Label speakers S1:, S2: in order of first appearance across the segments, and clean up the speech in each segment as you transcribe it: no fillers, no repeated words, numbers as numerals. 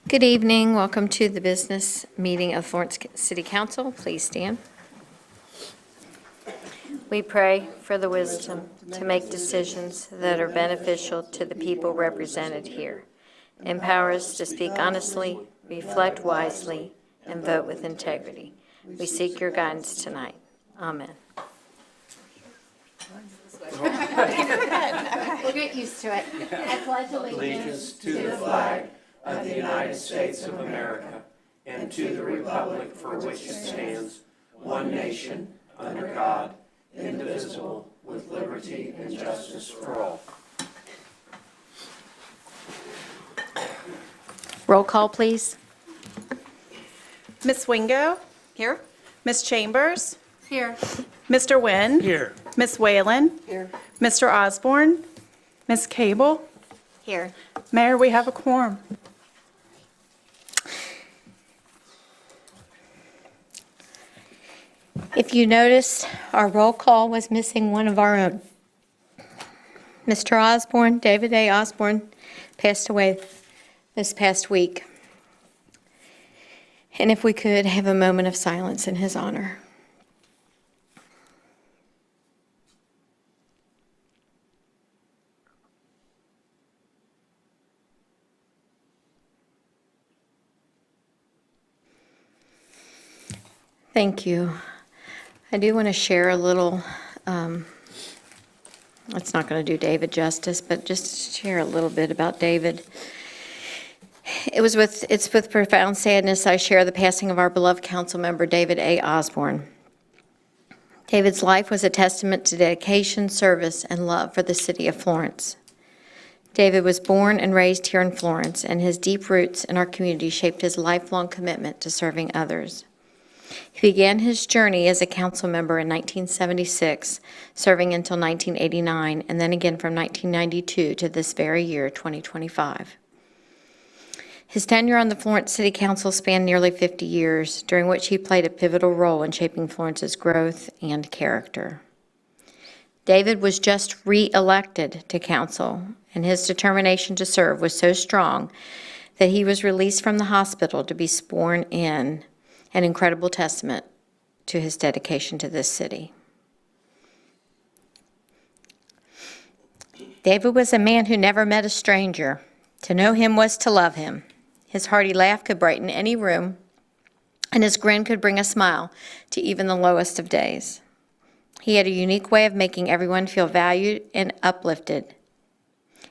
S1: Good evening. Welcome to the business meeting of Florence City Council. Please stand. We pray for the wisdom to make decisions that are beneficial to the people represented here. Empower us to speak honestly, reflect wisely, and vote with integrity. We seek your guidance tonight. Amen.
S2: We'll get used to it. I pledge
S3: Allegiance to the flag of the United States of America and to the republic for which it stands, one nation, under God, indivisible, with liberty and justice for all.
S1: Roll call, please.
S4: Miss Wingo?
S1: Here.
S4: Miss Chambers?
S2: Here.
S4: Mr. Nguyen?
S3: Here.
S4: Miss Whalen?
S2: Here.
S4: Mr. Osborne? Miss Cable?
S1: Here.
S4: Mayor, we have a quorum.
S1: If you noticed, our roll call was missing one of our own. Mr. Osborne, David A. Osborne, passed away this past week. And if we could have a moment of silence in his honor. Thank you. I do want to share a little, it's not going to do David justice, but just share a little bit about David. It's with profound sadness I share the passing of our beloved council member, David A. Osborne. David's life was a testament to dedication, service, and love for the city of Florence. David was born and raised here in Florence, and his deep roots in our community shaped his lifelong commitment to serving others. He began his journey as a council member in 1976, serving until 1989, and then again from 1992 to this very year, 2025. His tenure on the Florence City Council spanned nearly 50 years, during which he played a pivotal role in shaping Florence's growth and character. David was just re-elected to council, and his determination to serve was so strong that he was released from the hospital to be sworn in, an incredible testament to his dedication to this city. David was a man who never met a stranger. To know him was to love him. His hearty laugh could brighten any room, and his grin could bring a smile to even the lowest of days. He had a unique way of making everyone feel valued and uplifted.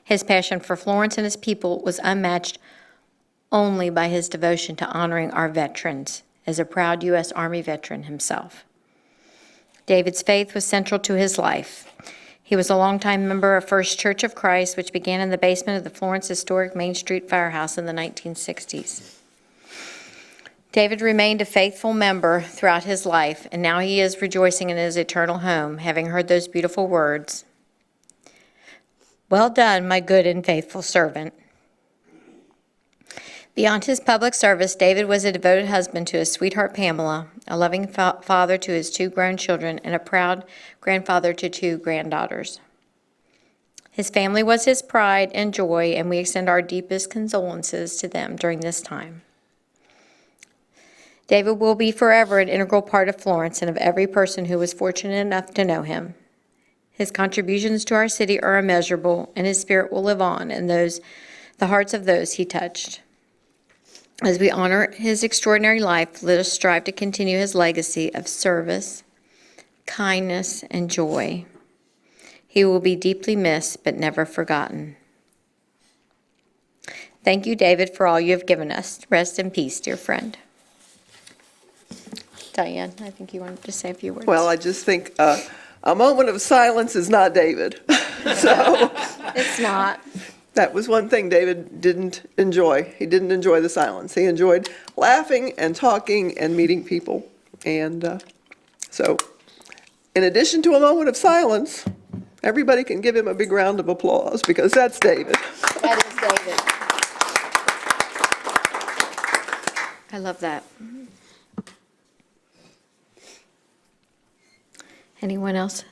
S1: His passion for Florence and his people was unmatched only by his devotion to honoring our veterans, as a proud U.S. Army veteran himself. David's faith was central to his life. He was a longtime member of First Church of Christ, which began in the basement of the Florence Historic Main Street Firehouse in the 1960s. David remained a faithful member throughout his life, and now he is rejoicing in his eternal home, having heard those beautiful words, "Well done, my good and faithful servant." Beyond his public service, David was a devoted husband to his sweetheart Pamela, a loving father to his 2 grown children, and a proud grandfather to 2 granddaughters. His family was his pride and joy, and we extend our deepest condolences to them during this time. David will be forever an integral part of Florence and of every person who was fortunate enough to know him. His contributions to our city are immeasurable, and his spirit will live on in the hearts of those he touched. As we honor his extraordinary life, let us strive to continue his legacy of service, kindness, and joy. He will be deeply missed, but never forgotten. Thank you, David, for all you have given us. Rest in peace, dear friend. Diane, I think you wanted to say a few words.
S5: Well, I just think a moment of silence is not David. So
S1: It's not.
S5: that was one thing David didn't enjoy. He didn't enjoy the silence. He enjoyed laughing and talking and meeting people. And so in addition to a moment of silence, everybody can give him a big round of applause because that's David.
S1: That is David. I love that. Anyone else?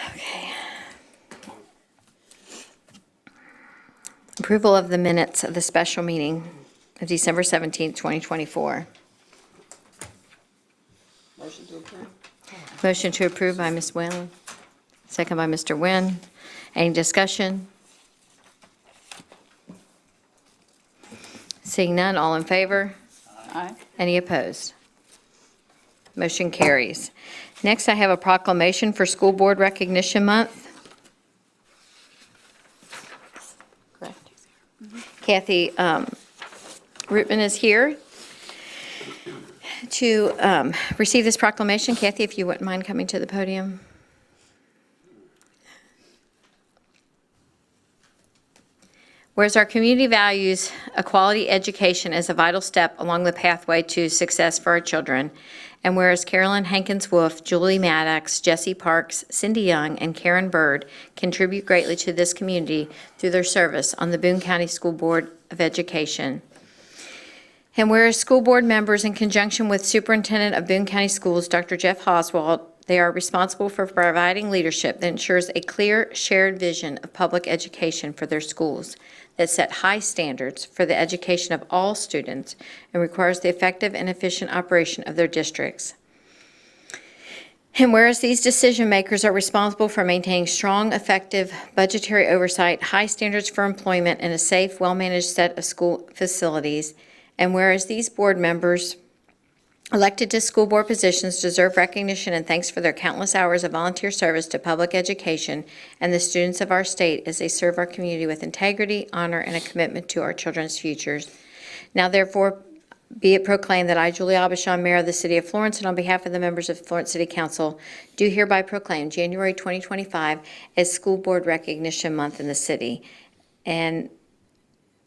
S1: Okay. Approval of the minutes of the special meeting of December 17th, 2024.
S5: Motion to approve.
S1: Motion to approve by Ms. Whalen, second by Mr. Nguyen. Any discussion? Seeing none, all in favor?
S4: Aye.
S1: Any opposed? Motion carries. Next, I have a proclamation for School Board Recognition Month. Correct. Kathy Rootman is here to receive this proclamation. Kathy, if you wouldn't mind coming to the podium. Whereas our community values a quality education as a vital step along the pathway to success for our children, and whereas Carolyn Hankins-Wolf, Julie Maddox, Jessie Parks, Cindy Young, and Karen Bird contribute greatly to this community through their service on the Boone County School Board of Education. And whereas school board members, in conjunction with Superintendent of Boone County Schools, Dr. Jeff Oswald, they are responsible for providing leadership that ensures a clear, shared vision of public education for their schools that set high standards for the education of all students and requires the effective and efficient operation of their districts. And whereas these decision makers are responsible for maintaining strong, effective budgetary oversight, high standards for employment, and a safe, well-managed set of school facilities, and whereas these board members elected to school board positions deserve recognition and thanks for their countless hours of volunteer service to public education and the students of our state as they serve our community with integrity, honor, and a commitment to our children's futures. Now therefore, be it proclaimed that I, Julie Aubuchon, Mayor of the City of Florence, and on behalf of the members of Florence City Council, do hereby proclaim January 2025 as School Board Recognition Month in the city, and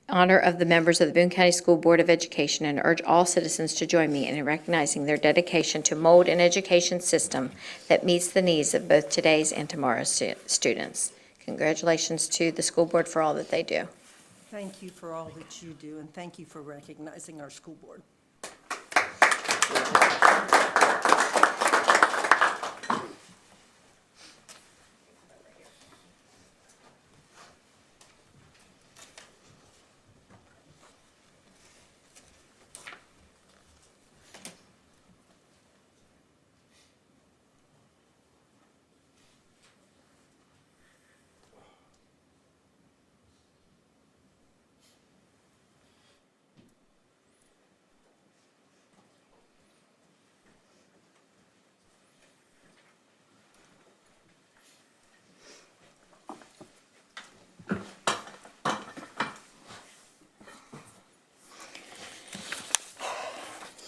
S1: honor of the members of the Boone County School Board of Education, and urge all citizens to join me in recognizing their dedication to mold an education system that meets the needs of both today's and tomorrow's students. Congratulations to the school board for all that they do.
S6: Thank you for all that you do, and thank you for recognizing our school board.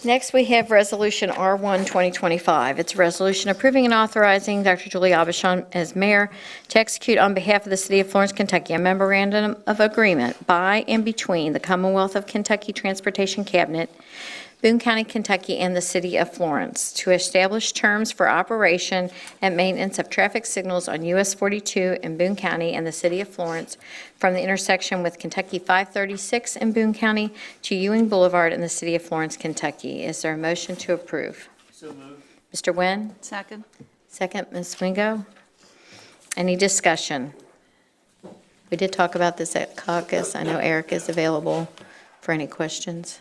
S1: Next, we have Resolution R1 2025. It's a resolution approving and authorizing Dr. Julie Aubuchon as mayor to execute on behalf of the City of Florence, Kentucky, a memorandum of agreement by and between the Commonwealth of Kentucky Transportation Cabinet, Boone County, Kentucky, and the City of Florence to establish terms for operation and maintenance of traffic signals on US 42 in Boone County and the City of Florence from the intersection with Kentucky 536 in Boone County to Ewing Boulevard in the City of Florence, Kentucky. Is there a motion to approve?
S3: So moved.
S1: Mr. Nguyen?
S4: Second.
S1: Second, Ms. Wingo. Any discussion? We did talk about this at caucus. I know Eric is available for any questions.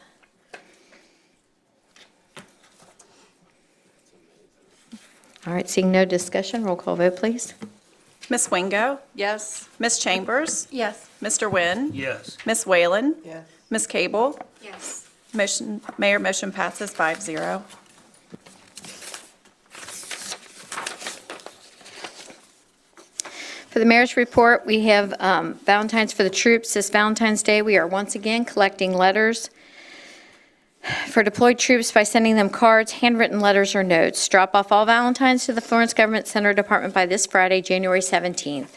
S1: All right, seeing no discussion, roll call vote, please.
S4: Ms. Wingo? Yes. Ms. Chambers?
S2: Yes.
S4: Mr. Nguyen?
S3: Yes.
S4: Ms. Whalen?
S5: Yes.
S4: Ms. Cable?
S2: Yes.
S4: Mayor, motion passes 5-0.
S1: For the mayor's report, we have Valentine's for the troops. This Valentine's Day, we are once again collecting letters for deployed troops by sending them cards, handwritten letters, or notes. Drop off all Valentines to the Florence Government Center Department by this Friday, January 17th.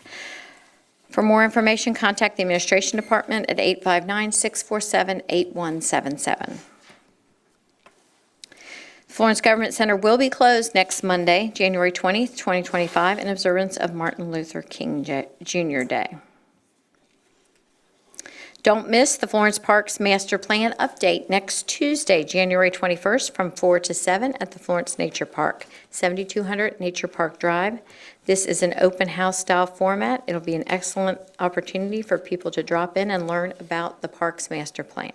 S1: For more information, contact the Administration Department at 859-647-8177. Florence Government Center will be closed next Monday, January 20th, 2025, in observance of Martin Luther King Jr. Day. Don't miss the Florence Parks Master Plan update next Tuesday, January 21st from 4 to 7 at the Florence Nature Park, 7200 Nature Park Drive. This is an open house style format. It'll be an excellent opportunity for people to drop in and learn about the park's master plan.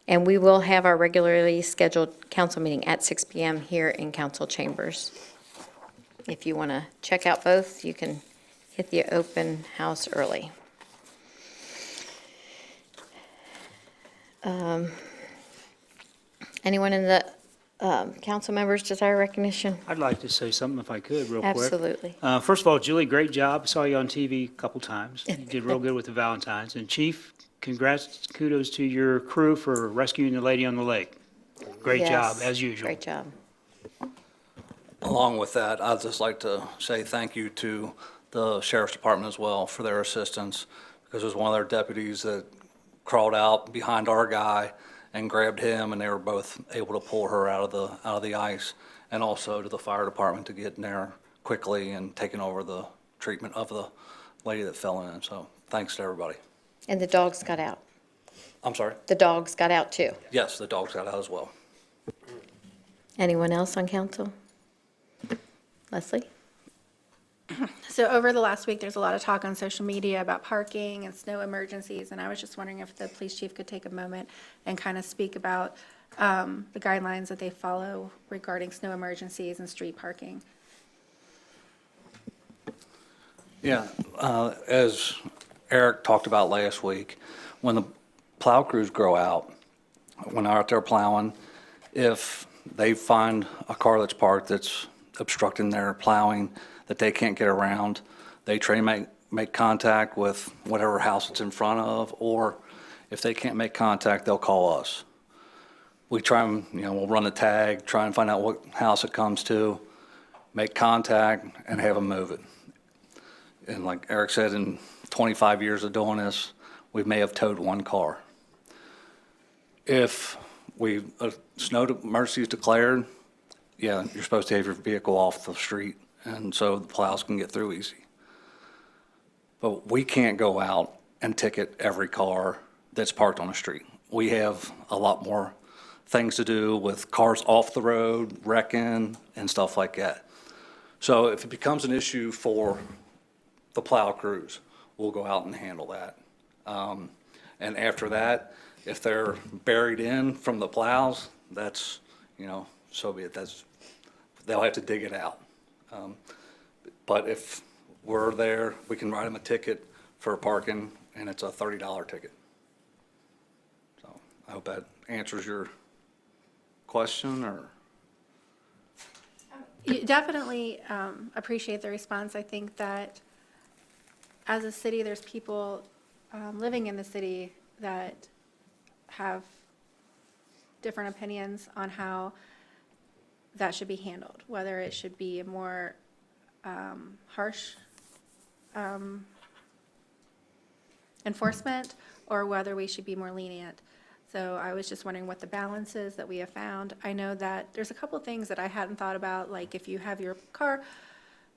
S1: And we will have our regularly scheduled council meeting at 6 p.m. here in council chambers. If you want to check out both, you can hit the open house early. Anyone in the council members desire recognition?
S7: I'd like to say something if I could, real quick.
S1: Absolutely.
S7: First of all, Julie, great job. Saw you on TV a couple times. You did real good with the Valentines. And Chief, kudos to your crew for rescuing the lady on the lake. Great job,
S1: Yes,
S7: as usual.
S1: Great job.
S8: Along with that, I'd just like to say thank you to the Sheriff's Department as well for their assistance, because it was one of their deputies that crawled out behind our guy and grabbed him, and they were both able to pull her out of the ice, and also to the fire department to get in there quickly and taking over the treatment of the lady that fell in. So thanks to everybody.
S1: And the dogs got out.
S8: I'm sorry?
S1: The dogs got out too.
S8: Yes, the dogs got out as well.
S1: Anyone else on council? Leslie?
S2: So over the last week, there's a lot of talk on social media about parking and snow emergencies, and I was just wondering if the police chief could take a moment and kind of speak about the guidelines that they follow regarding snow emergencies and street parking.
S8: Yeah, as Eric talked about last week, when the plow crews go out, when they're out there plowing, if they find a car that's parked that's obstructing their plowing, that they can't get around, they try to make contact with whatever house it's in front of, or if they can't make contact, they'll call us. We try and, we'll run the tag, try and find out what house it comes to, make contact, and have them move it. And like Eric said, in 25 years of doing this, we may have towed one car. If a snow emergency is declared, yeah, you're supposed to have your vehicle off the street, and so the plows can get through easy. But we can't go out and ticket every car that's parked on the street. We have a lot more things to do with cars off the road, wrecking, and stuff like that. So if it becomes an issue for the plow crews, we'll go out and handle that. And after that, if they're buried in from the plows, that's, so be it. They'll have to dig it out. But if we're there, we can write them a ticket for parking, and it's a $30 ticket. So I hope that answers your question, or?
S2: You definitely appreciate the response. I think that as a city, there's people living in the city that have different opinions on how that should be handled, whether it should be a more harsh enforcement or whether we should be more lenient. So I was just wondering what the balance is that we have found. I know that there's a couple of things that I hadn't thought about, like if you have your car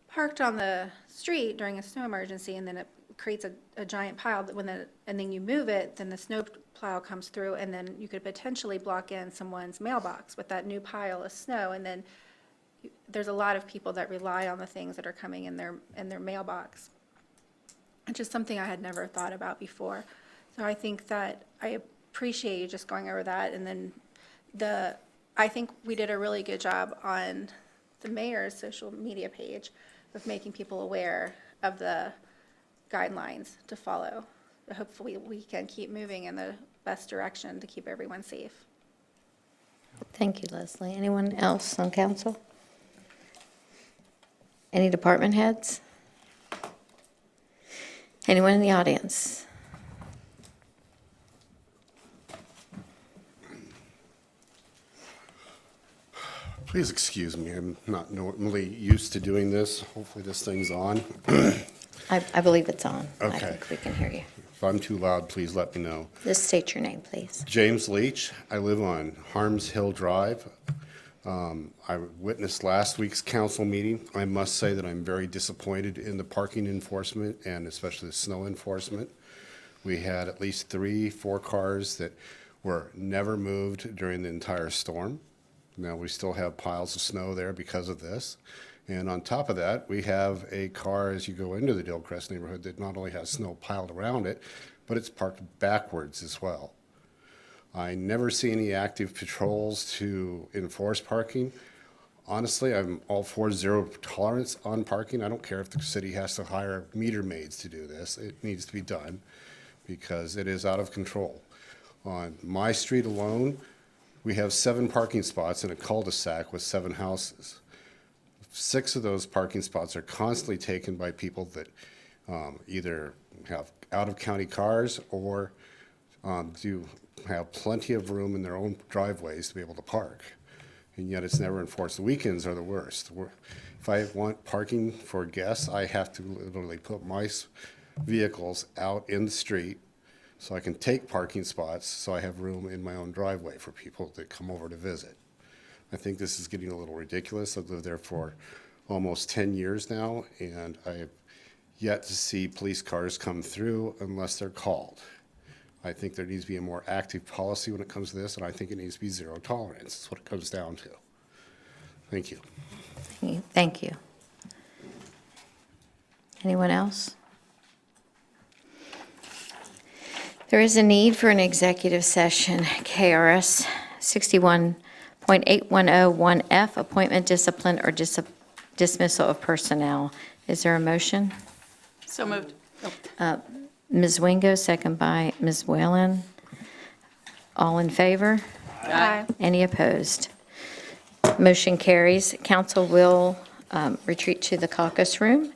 S2: parked on the street during a snow emergency and then it creates a giant pile, and then you move it, then the snow plow comes through, and then you could potentially block in someone's mailbox with that new pile of snow, and then there's a lot of people that rely on the things that are coming in their mailbox. It's just something I had never thought about before. So I think that I appreciate you just going over that, and then I think we did a really good job on the mayor's social media page of making people aware of the guidelines to follow. But hopefully we can keep moving in the best direction to keep everyone safe.
S1: Thank you, Leslie. Anyone else on council? Any department heads? Anyone in the audience?
S9: Please excuse me, I'm not normally used to doing this. Hopefully this thing's on.
S1: I believe it's on. I
S9: Okay.
S1: think we can hear you.
S9: If I'm too loud, please let me know.
S1: Just state your name, please.
S9: James Leach, I live on Harms Hill Drive. I witnessed last week's council meeting. I must say that I'm very disappointed in the parking enforcement and especially the snow enforcement. We had at least 3-4 cars that were never moved during the entire storm. Now, we still have piles of snow there because of this. And on top of that, we have a car as you go into the Dillcrest neighborhood that not only has snow piled around it, but it's parked backwards as well. I never see any active patrols to enforce parking. Honestly, I'm all for zero tolerance on parking. I don't care if the city has to hire meter maids to do this. It needs to be done because it is out of control. On my street alone, we have 7 parking spots in a cul-de-sac with 7 houses. 6 of those parking spots are constantly taken by people that either have out-of-county cars or do have plenty of room in their own driveways to be able to park. And yet it's never enforced. The weekends are the worst. If I want parking for guests, I have to literally put my vehicles out in the street so I can take parking spots so I have room in my own driveway for people that come over to visit. I think this is getting a little ridiculous. I've lived there for almost 10 years now, and I have yet to see police cars come through unless they're called. I think there needs to be a more active policy when it comes to this, and I think it needs to be zero tolerance. That's what it comes down to. Thank you.
S1: Thank you. Anyone else? There is a need for an executive session, KRS 61.8101F, appointment, discipline, or dismissal of personnel. Is there a motion?
S4: So moved.
S1: Ms. Wingo, second by Ms. Whalen. All in favor?
S2: Aye.
S1: Any opposed? Motion carries. Council will retreat to the caucus room,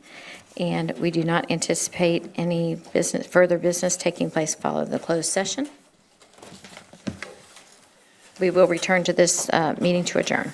S1: and we do not anticipate any further business taking place following the closed session. We will return to this meeting to adjourn.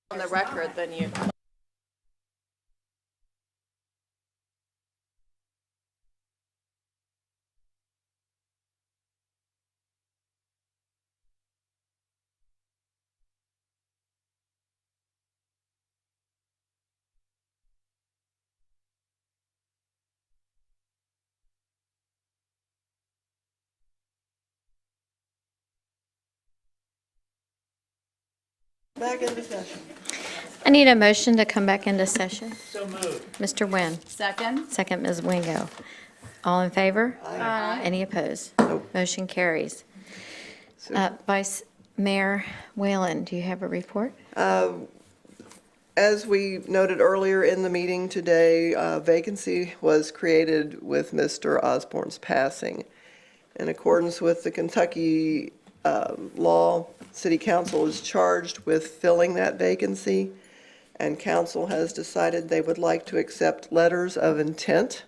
S4: On the record, then you.
S5: Back into session.
S1: I need a motion to come back into session. So moved. Mr. Nguyen.
S4: Second?
S1: Second, Ms. Wingo. All in favor?
S4: Aye.
S1: Any opposed?
S5: Nope.
S1: Motion carries. Vice Mayor Whalen, do you have a report?
S5: As we noted earlier in the meeting today, a vacancy was created with Mr. Osborne's passing. In accordance with the Kentucky law, City Council is charged with filling that vacancy, and council has decided they would like to accept letters of intent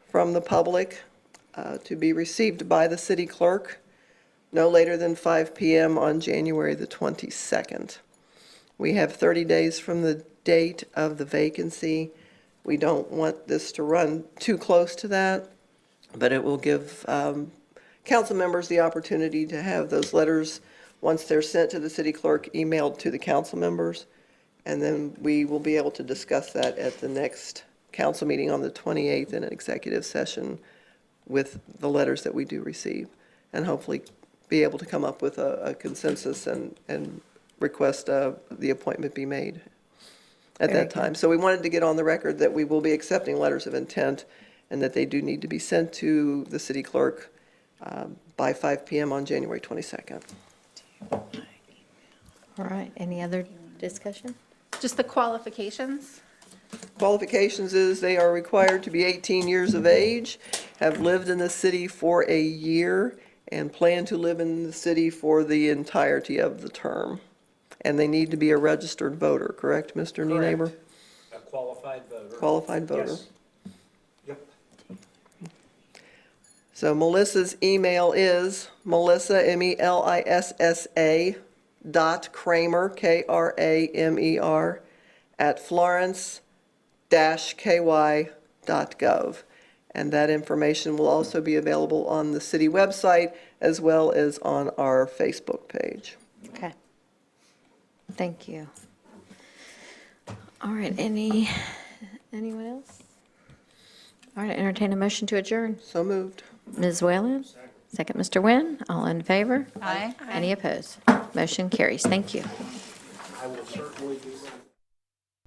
S5: from the public to be received by the city clerk no later than 5 p.m. on January the 22nd. We have 30 days from the date of the vacancy. We don't want this to run too close to that, but it will give council members the opportunity to have those letters, once they're sent to the city clerk, emailed to the council members, and then we will be able to discuss that at the next council meeting on the 28th in an executive session with the letters that we do receive, and hopefully be able to come up with a consensus and request the appointment be made at
S1: Very
S5: that time. So we wanted to get on the record that we will be accepting letters of intent and that they do need to be sent to the city clerk by 5 p.m. on January 22nd.
S1: All right, any other discussion?
S2: Just the qualifications.
S5: Qualifications is they are required to be 18 years of age, have lived in the city for a year, and plan to live in the city for the entirety of the term. And they need to be a registered voter, correct, Mr. Nienaber?
S3: A qualified voter.
S5: Qualified voter.
S3: Yes. Yep.
S5: So Melissa's email is Melissa, MELISSA, .Kramer, KRAMER, @florence-ky.gov. And that information will also be available on the city website as well as on our Facebook page.
S1: Okay. Thank you. All right, anyone else? All right, entertain a motion to adjourn.
S5: So moved.
S1: Ms. Whalen? Second, Mr. Nguyen. All in favor?
S4: Aye.
S1: Any opposed? Motion carries. Thank you.
S3: I will certainly do